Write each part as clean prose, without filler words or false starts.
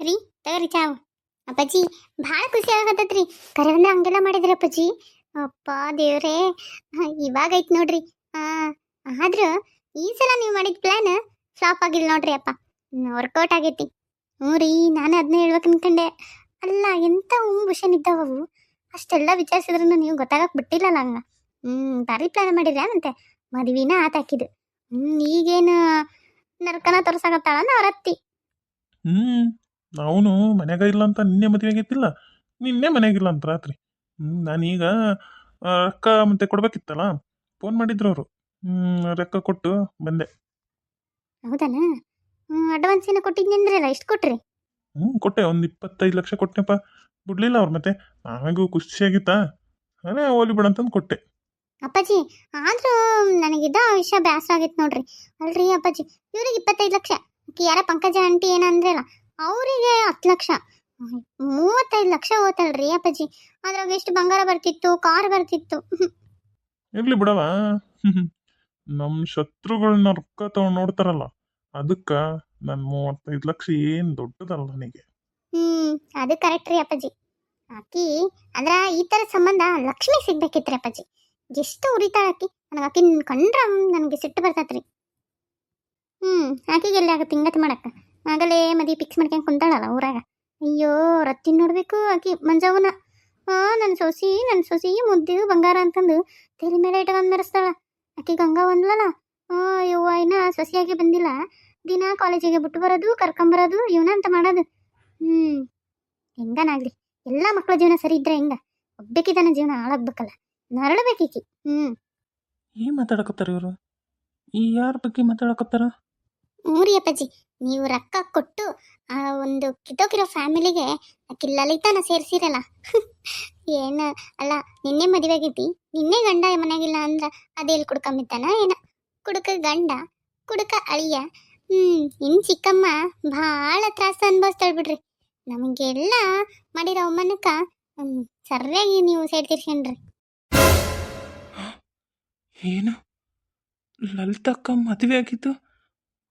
ರೀ ತಗರಿ ಚಾವು ಅಪ್ಪಾಜಿ ಭಾಳ ಖುಷಿ ಆಗತ್ತತ್ರಿ ಕರೆ ಅಂದ್ರೆ ಹಂಗೆಲ್ಲ ಮಾಡಿದ್ರಿ ಅಪ್ಪಾಜಿ. ಅಪ್ಪ ದೇವ್ರೇ ಇವಾಗ ಐತ್ ನೋಡ್ರಿ. ಆ ಆದ್ರ ಈ ಸಲ ನೀವು ಮಾಡಿದ ಪ್ಲಾನ್ ಫ್ಲಾಪ್ ಆಗಿಲ್ಲ ನೋಡ್ರಿ ಅಪ್ಪ, ವರ್ಕೌಟ್ ಆಗೈತಿ. ಹ್ಞೂ ರೀ, ನಾನು ಅದನ್ನ ಹೇಳ್ಬೇಕು ಅನ್ಕಂಡೆ. ಅಲ್ಲ ಎಂತ ಭೂಷಣ್ ಇದ್ದಾವವು, ಅಷ್ಟೆಲ್ಲ ವಿಚಾರಿಸಿದ್ರು ನೀವು ಗೊತ್ತಾಗಕ್ ಬಿಟ್ಟಿಲ್ಲಲ್ಲ ಹಂಗ. ಭಾರಿ ಪ್ಲಾನ್ ಮಾಡಿದ್ರಾ ಮತ್ತೆ ಮದುವಿನ ಆತಾಕಿದ್ದು. ಈಗೇನು ನರ್ಕನ ತೋರ್ಸಾಕತ್ತಾಳ ಅವ್ರ ಅತ್ತಿ. ಹ್ಮ್ ಅವನು ಮನ್ಯಾಗ ಇಲ್ಲ ಅಂತ ನಿನ್ನೆ ಮದುವೆ ಆಗೈತಿಲ್ಲ, ನಿನ್ನೆ ಮನ್ಯಾಗಿಲ್ಲ ಅಂತ ರಾತ್ರಿ. ನಾನೀಗ ರೊಕ್ಕ ಮತ್ತೆ ಕೊಡ್ಬೇಕಿತ್ತಲ್ಲ, ಫೋನ್ ಮಾಡಿದ್ರು ಅವರು. ರೊಕ್ಕ ಕೊಟ್ಟು ಬಂದೆ. ಹೌದಾನ? ಅಡ್ವಾನ್ಸ್ ಏನೋ ಕೊಟ್ಟಿದ್ನಂದ್ರಲ್ಲ, ಎಷ್ಟು ಕೊಟ್ರಿ? ಕೊಟ್ಟೆ, ಒಂದು 25 ಲಕ್ಷ ಕೊಟ್ಟೆಪ್ಪ. ಬಿಡ್ಲಿಲ್ಲ ಅವ್ರು. ಮತ್ತೆ ನನಗೂ ಖುಷಿಯಾಗಿತ್ತಾ, ಅದೇ ಹೋಲಿ ಬಿಡ ಅಂತಂದು ಕೊಟ್ಟೆ. ಅಪ್ಪಾಜಿ ಆದ್ರೂ ನನಗಿದ್ದ ವಿಷಯ ಬೇಸರ ಆಗೈತೆ ನೋಡ್ರಿ. ಅಲ್ರಿ ಅಪ್ಪಾಜಿ, ಇವ್ರಿಗೆ 25 ಲಕ್ಷ, ಯಾರ ಪಂಕಜ ಆಂಟಿ ಏನಂದ್ರಲ್ಲ ಅವರಿಗೆ 10 ಲಕ್ಷ, 35 ಲಕ್ಷ ಹೋತಲ್ರಿ ಅಪ್ಪಾಜಿ. ಅದ್ರಾಗ ಎಷ್ಟು ಬಂಗಾರ ಬರ್ತಿತ್ತು, ಕಾರ್ ಬರ್ತಿತ್ತು. ಇರ್ಲಿ ಬಿಡವ. ನಮ್ಮ ಶತ್ರುಗಳನ್ನ ರೊಕ್ಕ ತಗೊಂಡು ನೋಡ್ತಾರಲ್ಲ, ಅದಕ್ಕ ನನ್ನ 35 ಲಕ್ಷ ಏನ್ ದೊಡ್ಡದಲ್ಲ ನನಗೆ. ಅದು ಕರೆಕ್ಟ್ ರೀ ಅಪ್ಪಾಜಿ. ಆಕಿ ಅಂದ್ರ ಈ ತರ ಸಂಬಂಧ ಲಕ್ಷ್ಮಿ ಸಿಗ್ಬೇಕಿತ್ರಿ ಅಪ್ಪಾಜಿ. ಎಷ್ಟು ಉರಿತಾಳ ಆಕಿ, ನನಗೆ ಆಕಿನ್ ಕಂಡ್ರ ನನಗೆ ಸಿಟ್ಟು ಬರ್ತೈತ್ರಿ. ಆಕಿಗೆ ಎಲ್ಲಿ ಆಗತ್ತೆ ಹಿಂಗತ್ ಮಾಡಕ್ಕ, ಆಗಲೇ ಮದುವೆ ಫಿಕ್ಸ್ ಮಾಡ್ಕೊಂಡು ಕುಂತಾಳಲ್ಲ ಊರಾಗ. ಅಯ್ಯೋ ರತ್ತಿನ ನೋಡ್ಬೇಕು ಆಕಿ ಮಂಜವನ. ನನ್ನ ಸೊಸಿ ಮುದ್ದು ಬಂಗಾರ ಅಂತಂದು ತೆಲಿ ಮೇಲೆ ಇಟ್ಕೊಂಡ್ ಮೆರೆಸ್ತಾಳ. ಆಕಿ ಗಂಗಾ ಒಂದ್ಲಲ್ಲ, ಯವ್ವ ಇನ್ನ ಸೊಸಿಯಾಗಿ ಬಂದಿಲ್ಲ, ದಿನ ಕಾಲೇಜಿಗೆ ಬಿಟ್ಟು ಬರೋದು ಕರ್ಕೊಂಬರೋದು ಇವನ ಅಂತ ಮಾಡೋದು. ಹೆಂಗನಾಗ್ಲಿ, ಎಲ್ಲ ಮಕ್ಕಳ ಜೀವನ ಸರಿ ಇದ್ರೆ ಹೆಂಗ, ಒಬ್ಬಕಿದನ ಜೀವನ ಹಾಳಾಗ್ಬೇಕಲ್ಲ, ನರಳಬೇಕೀಕಿ. ಏನ್ ಮಾತಾಡಕತ್ತಾರ ಇವರು? ಈ ಯಾರ ಬಗ್ಗೆ ಮಾತಾಡಕತ್ತಾರ? ಮೂರಿ ಅಪ್ಪಾಜಿ, ನೀವು ರೊಕ್ಕ ಕೊಟ್ಟು ಆ ಒಂದು ಕಿತ್ತೋಗಿರೋ ಫ್ಯಾಮಿಲಿಗೆ ಆಕಿ ಲಲಿತಾನ ಸೇರಿಸಿರಲ್ಲ. ಏನು ಅಲ್ಲ, ನಿನ್ನೆ ಮದುವೆ ಆಗೈತಿ, ನಿನ್ನೆ ಗಂಡ ಮನೆಯಾಗಿಲ್ಲ ಅಂದ್ರ ಅದೇಲಿ ಕುಡ್ಕೊಂಬಿತ್ತಾನ ಏನ? ಕುಡುಕ ಗಂಡ, ಕುಡುಕ ಅಳಿಯ. ಇನ್ ಚಿಕ್ಕಮ್ಮ ಭಾಳ ತ್ರಾಸ ಅನ್ಭವಿಸ್ತಾಳ ಬಿಡ್ರಿ. ನಮಗೆಲ್ಲ ಮಾಡಿರೋ ಅವಮಾನಕ್ಕ ಸರಿಯಾಗಿ ನೀವು ಸೈಡ್ ತಿರ್ಸ್ಕೊಂಡ್ರಿ. ಏನು ಲಲಿತಕ್ಕ ಮದುವೆ ಆಗಿದ್ದು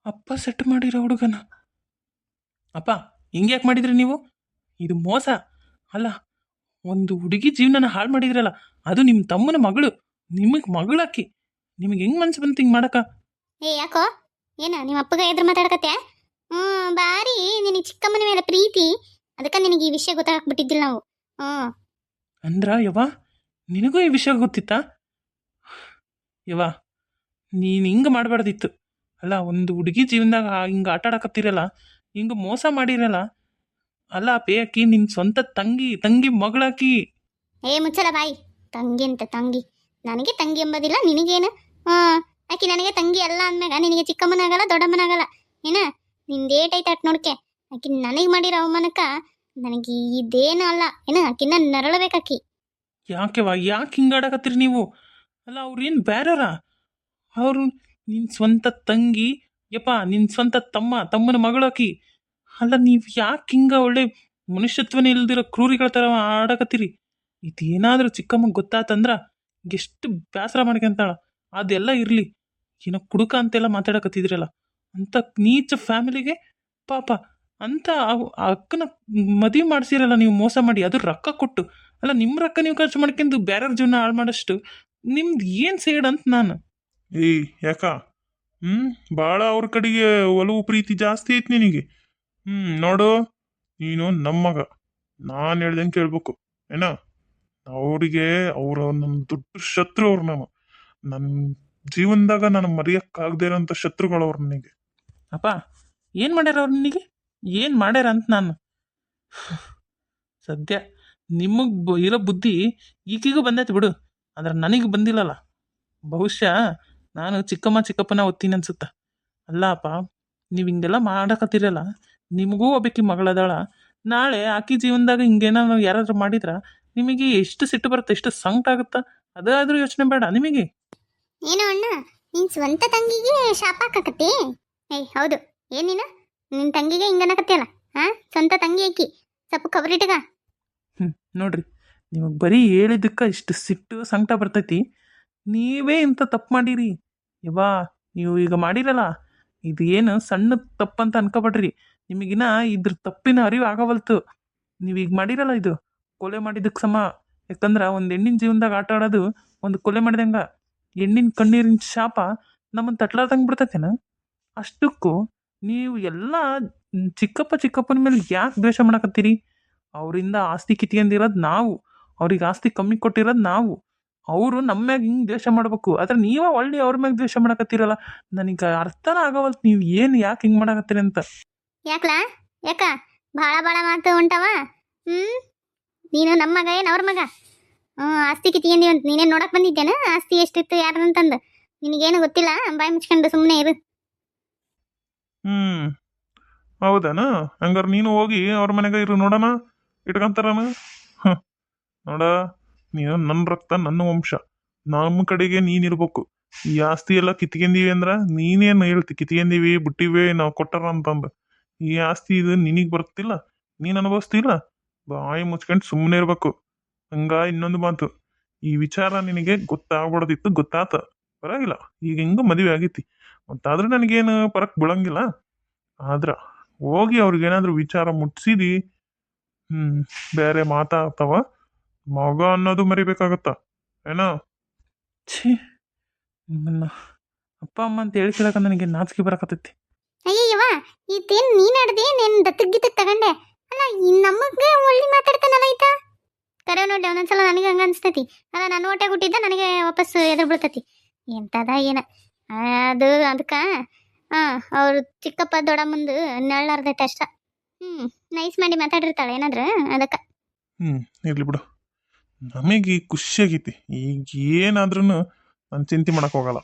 ಅಪ್ಪ ಸೆಟ್ ಮಾಡಿರೋ ಹುಡುಗನ? ಅಪ್ಪ ಹಿಂಗ್ಯಾಕೆ ಮಾಡಿದ್ರಿ ನೀವು? ಇದು ಮೋಸ ಅಲ್ಲ. ಒಂದು ಹುಡುಗಿ ಜೀವನನ ಹಾಳು ಮಾಡಿದ್ರಲ್ಲ, ಅದು ನಿಮ್ಮ ತಮ್ಮನ ಮಗಳು, ನಿಮಗೆ ಮಗಳಾಕಿ. ನಿಮಗೆ ಹೆಂಗ್ ಮನ್ಸು ಬಂತು ಹಿಂಗೆ ಮಾಡಕ? ಯಾಕೋ ಏನ ನಿಮ್ಮ ಅಪ್ಪಗ ಎದುರು ಮಾತಾಡಕತ್ತೆ? ಬಾರಿ ನಿನಗೆ ಚಿಕ್ಕಮ್ಮನ ಮೇಲೆ ಪ್ರೀತಿ, ಅದಕ್ಕೆ ನಿನಗೆ ಈ ವಿಷಯ ಗೊತ್ತಾಗ್ಬಿಟ್ಟಿದ್ದಿಲ್ಲ ನಾವು. ಅಂದ್ರ ಯವ್ವ, ನಿನಗೂ ಈ ವಿಷಯ ಗೊತ್ತಿತ್ತಾ? ಯವ್ವ, ನೀನು ಹಿಂಗೆ ಮಾಡಬಾರ್ದಿತ್ತು. ಅಲ್ಲ, ಒಂದು ಹುಡುಗಿ ಜೀವನದಾಗ ಹಿಂಗೆ ಆಟ ಆಡಕತ್ತಿರಲ್ಲ, ಹಿಂಗೆ ಮೋಸ ಮಾಡಿರಲ್ಲ. ಅಲ್ಲ ಪೇಕಿ ನಿನ್ನ ಸ್ವಂತ ತಂಗಿ ಮಗಳಾಕಿ. ಮುಚ್ಚಲ ಬಾಯಿ. ತಂಗಿ ಅಂತ ತಂಗಿ, ನನಗೆ ತಂಗಿ ಎಂಬುದಿಲ್ಲ, ನಿನಗೇನು? ಆಕಿ ನನಗೆ ತಂಗಿ ಅಲ್ಲ ಅಂದ್ಮ್ಯಾಗ ನಿನಗೆ ಚಿಕ್ಕಮ್ಮನಾಗಲ್ಲ ದೊಡ್ಡಮ್ಮನಾಗಲ್ಲ ಏನ? ನಿಂದೇಟೈತೆ ಅಟ್ ನೋಡ್ಕೆ. ಆಕಿ ನನಗೆ ಮಾಡಿರೋ ಅವಮಾನಕ್ಕ ನನಗೆ ಇದೇನು ಅಲ್ಲ ಏನ, ಆಕಿನ್ನ ನರಳಬೇಕಾಕಿ. ಯಾಕೆವಾ, ಯಾಕೆ ಹಿಂಗಾಡಕತ್ತೀರಿ ನೀವು? ಅಲ್ಲ, ಅವ್ರೇನು ಬೇರೆಯವ್ರ? ಅವರು ನಿನ್ನ ಸ್ವಂತ ತಂಗಿ, ಯಪ್ಪ ನಿನ್ನ ಸ್ವಂತ ತಮ್ಮನ ಮಗಳಾಕಿ. ಅಲ್ಲ, ನೀವು ಯಾಕೆ ಹಿಂಗ ಒಳ್ಳೆ ಮನುಷ್ಯತ್ವನೇ ಇಲ್ದಿರೋ ಕ್ರೂರಿಗಳ ಥರ ಆಡಕತ್ತೀರಿ? ಇದೇನಾದ್ರೂ ಚಿಕ್ಕಮ್ಮಗೆ ಗೊತ್ತಾತಂದ್ರ ಎಷ್ಟು ಬೇಸರ ಮಾಡ್ಕೊಂತಾಳ. ಅದೆಲ್ಲ ಇರಲಿ, ಏನೋ ಕುಡುಕ ಅಂತೆಲ್ಲ ಮಾತಾಡಕತ್ತಿದ್ರಲ್ಲ, ಅಂತ ನೀಚ ಫ್ಯಾಮಿಲಿಗೆ ಪಾಪ ಅಂತ ಅಕ್ಕನ ಮದುವೆ ಮಾಡಿಸಿರಲ್ಲ ನೀವು ಮೋಸ ಮಾಡಿ, ಅದು ರೊಕ್ಕ ಕೊಟ್ಟು. ಅಲ್ಲ, ನಿಮ್ಮ ರೊಕ್ಕ ನೀವು ಖರ್ಚು ಮಾಡ್ಕೊಂಡು ಬೇರೆಯವ್ರ ಜೀವನ ಹಾಳು ಮಾಡೋಷ್ಟು ನಿಮ್ದು ಏನು ಸೇಡ್ ಅಂತ ನಾನು. ಯಾಕ ಭಾಳ ಅವ್ರ ಕಡೆಗೆ ಒಲವು ಪ್ರೀತಿ ಜಾಸ್ತಿ ಐತಿ ನಿನಗೆ. ನೋಡು, ನೀನು ನಮ್ಮ ಮಗ, ನಾನು ಹೇಳ್ದಂಗೆ ಕೇಳ್ಬೇಕು ಏನ? ಅವರಿಗೆ ಅವರ ನನ್ನ ದೊಡ್ಡ ಶತ್ರು ಅವ್ರು. ನನ್ನ ಜೀವನದಾಗ ನಾನು ಮರೆಯಕ್ಕಾಗದೇ ಇರೋಂಥ ಶತ್ರುಗಳವ್ರು ನನಗೆ. ಅಪ್ಪ ಏನು ಮಾಡ್ಯಾರ ಅವ್ರು ನಿನಗೆ? ಏನು ಮಾಡ್ಯಾರ ಅಂತ ನಾನು ಸದ್ಯ ನಿಮಗೆ ಇರೋ ಬುದ್ಧಿ ಈಗೀಗೂ ಬಂದೈತೆ ಬಿಡು, ಆದ್ರೆ ನನಗೆ ಬಂದಿಲ್ಲಲ್ಲ. ಬಹುಶಃ ನಾನು ಚಿಕ್ಕಪ್ಪನ ಓದ್ತೀನಿ ಅನ್ಸುತ್ತ. ಅಲ್ಲ ಅಪ್ಪ, ನೀವು ಹಿಂಗೆಲ್ಲ ಮಾಡಕತ್ತಿರಲ್ಲ, ನಿಮಗೂ ಒಬ್ಬಾಕಿ ಮಗಳದಾಳ. ನಾಳೆ ಆಕಿ ಜೀವನದಾಗ ಹಿಂಗೇನಾದ್ರು ಯಾರಾದ್ರೂ ಮಾಡಿದ್ರ ನಿಮಗೆ ಎಷ್ಟು ಸಿಟ್ಟು ಬರುತ್ತೆ, ಎಷ್ಟು ಸಂಕಟ ಆಗುತ್ತಾ? ಅದಾದ್ರೂ ಯೋಚನೆ ಬೇಡ ನಿಮಗೆ? ಏನೋ ಅಣ್ಣ, ನಿನ್ ಸ್ವಂತ ತಂಗಿಗೆ ಶಾಪ ಹಾಕಕತ್ತಿ? ಹೌದು, ಏನಿನ ನಿನ್ ತಂಗಿಗೆ ಹಿಂಗನಕತ್ತಿಯಲ್ಲ? ಸ್ವಂತ ತಂಗಿ ಆಕಿ, ಸ್ವಲ್ಪ ಕಬರಿಟ್ಗ. ನೋಡ್ರಿ, ನಿಮಗೆ ಬರೀ ಹೇಳಿದ್ದಕ್ಕೆ ಇಷ್ಟು ಸಿಟ್ಟು ಸಂಕಟ ಬರ್ತೈತಿ. ನೀವೇ ಇಂಥ ತಪ್ಪು ಮಾಡಿರಿ ಯವ್ವಾ. ನೀವು ಈಗ ಮಾಡಿರಲ್ಲ, ಇದು ಏನು ಸಣ್ಣ ತಪ್ಪಂತ ಅನ್ಕೋಬೇಡ್ರಿ. ನಿಮಗಿನ ಇದ್ರ ತಪ್ಪಿನ ಅರಿವು ಆಗವಲ್ತು. ನೀವೀಗ ಮಾಡಿರಲ್ಲ ಇದು ಕೊಲೆ ಮಾಡಿದ್ದಕ್ಕೆ ಸಮ. ಯಾಕಂದ್ರೆ ಒಂದು ಹೆಣ್ಣಿನ ಜೀವನದಾಗ ಆಟ ಆಡೋದು ಒಂದು ಕೊಲೆ ಮಾಡಿದಂಗ. ಹೆಣ್ಣಿನ ಕಣ್ಣೀರಿನ ಶಾಪ ನಮ್ಮನ್ನು ತಟ್ಲಾರ್ದಂಗೆ ಬಿಡ್ತೈತೇನ? ಅಷ್ಟಕ್ಕೂ ನೀವು ಎಲ್ಲ ಚಿಕ್ಕಪ್ಪನ ಮೇಲೆ ಯಾಕೆ ದ್ವೇಷ ಮಾಡಕತ್ತೀರಿ? ಅವರಿಂದ ಆಸ್ತಿ ಕಿತ್ಕೊಂಡಿರೋದು ನಾವು, ಅವ್ರಿಗೆ ಆಸ್ತಿ ಕಮ್ಮಿ ಕೊಟ್ಟಿರೋದು ನಾವು. ಅವರು ನಮ್ಮ ಮ್ಯಾಗ ಹಿಂಗೆ ದ್ವೇಷ ಮಾಡ್ಬೇಕು, ಆದ್ರೆ ನೀವೇ ಒಳ್ಳೆ ಅವ್ರ ಮ್ಯಾಗ ದ್ವೇಷ ಮಾಡಕತ್ತೀರಲ್ಲ. ನನಗೆ ಅರ್ಥನ ಆಗವಲ್ತು ನೀವು ಏನು ಯಾಕೆ ಹಿಂಗೆ ಮಾಡಕತ್ತೀರಿ ಅಂತ. ಯಾಕ್ಲಾ ಯಾಕ ಭಾಳ ಭಾಳ ಮಾತು ಉಂಟವ? ನೀನು ನಮ್ಮ ಮಗ ಏನು ಅವ್ರ ಮಗ? ಆಸ್ತಿ ಕಿತ್ಕೊಂಡೀವಿ ಅಂತ ನೀನೇನು ನೋಡಕ್ ಬಂದಿದ್ದೇನ? ಆಸ್ತಿ ಎಷ್ಟಿತ್ತು ಯಾರ್ದಂತಂದು ನಿನಗೇನು ಗೊತ್ತಿಲ್ಲ. ಬಾಯಿ ಮುಚ್ಕೊಂಡು ಸುಮ್ಮನೆ ಇರು. ಹೌದಾನ? ಹಂಗಾರೆ ನೀನು ಹೋಗಿ ಅವ್ರ ಮನೆಗೆ ಇರು ನೋಡೋಣ, ಇಟ್ಕೊಂತಾರನ. ನೋಡ, ನೀನು ನನ್ನ ರಕ್ತ, ನನ್ನ ವಂಶ, ನಮ್ಮ ಕಡೆಗೆ ನೀನಿರ್ಬೇಕು. ಈ ಆಸ್ತಿ ಎಲ್ಲ ಕಿತ್ಕೊಂಡೀವಿ ಅಂದ್ರ ನೀನೇನು ಹೇಳ್ತಿ? ಕಿತ್ಕೊಂಡೀವಿ ಬಿಟ್ಟಿವಿ ನಾವು ಕೊಟ್ಟಾರ ಅಂತಂದು. ಈ ಆಸ್ತಿ ಇದು ನಿನಗೆ ಬರ್ತಿಲ್ಲ, ನೀನು ಅನುಭವಿಸ್ತಿಲ್ಲ. ಬಾಯಿ ಮುಚ್ಕೊಂಡು ಸುಮ್ಮನೆ ಇರ್ಬೇಕು. ಹಂಗ ಇನ್ನೊಂದು ಮಾತು, ಈ ವಿಚಾರ ನಿನಗೆ ಗೊತ್ತಾಗ್ಬಾರ್ದಿತ್ತು, ಗೊತ್ತಾತ ಪರವಾಗಿಲ್ಲ. ಈಗ ಹಿಂಗ ಮದುವೆ ಆಗೈತಿ, ಮತ್ತಾದ್ರೆ ನನಗೇನು ಪರಕ್ ಬೀಳಂಗಿಲ್ಲ. ಆದ್ರ ಹೋಗಿ ಅವ್ರಿಗೇನಾದ್ರೂ ವಿಚಾರ ಮುಟ್ಸಿದಿ, ಬೇರೆ ಮಾತಾಡ್ತಾವ, ಮಗ ಅನ್ನೋದು ಮರಿಬೇಕಾಗತ್ತ ಏನೋ. ಛೀ, ನಿಮ್ಮನ್ನ ಅಪ್ಪ ಅಮ್ಮ ಅಂತ ಹೇಳ್ಕೊಳಕ ನನಗೆ ನಾಚಿಕೆ ಬರಕತ್ತೈತಿ. ಅಯ್ಯವ್ವ, ಇದೇನು ನೀನ್ ಆಡ್ದೆ? ನೀನ್ ದತ್ತಕ್ ಗಿತ್ತಕ್ ತಗಂಡೆ ಅಲ್ಲ. ನಮಗೆ ಒಳ್ಳೆ ಮಾತಾಡ್ತಾನಲ್ಲ ಈತ. ಕರೆ ನೋಡಿ, ಒಂದೊಂದ್ಸಲ ನನಗೆ ಹಂಗ ಅನ್ಸ್ತೈತಿ. ಅಲ್ಲ, ನಾನು ಹೊಟ್ಟೆ ಹುಟ್ಟಿದ್ದ ನನಗೆ ವಾಪಸ್ ಎದುರು ಬೀಳ್ತೈತಿ. ಎಂತದ ಏನ ಅದಕ್ಕ ಅವ್ರು ಚಿಕ್ಕಪ್ಪ ದೊಡ್ಡಮ್ಮಂದು ನಳ್ಳಾರ್ದೈತೆ ಅಷ್ಟ. ನೈಸ್ ಮಾಡಿ ಮಾತಾಡಿರ್ತಾಳೆ ಏನಾದ್ರ ಅದಕ್ಕ. ಇರ್ಲಿ ಬಿಡು, ನಮಗೆ ಖುಷಿಯಾಗೈತಿ. ಈಗ ಏನಾದ್ರೂ ನಾನು ಚಿಂತೆ ಮಾಡಕ್ ಹೋಗಲ್ಲ.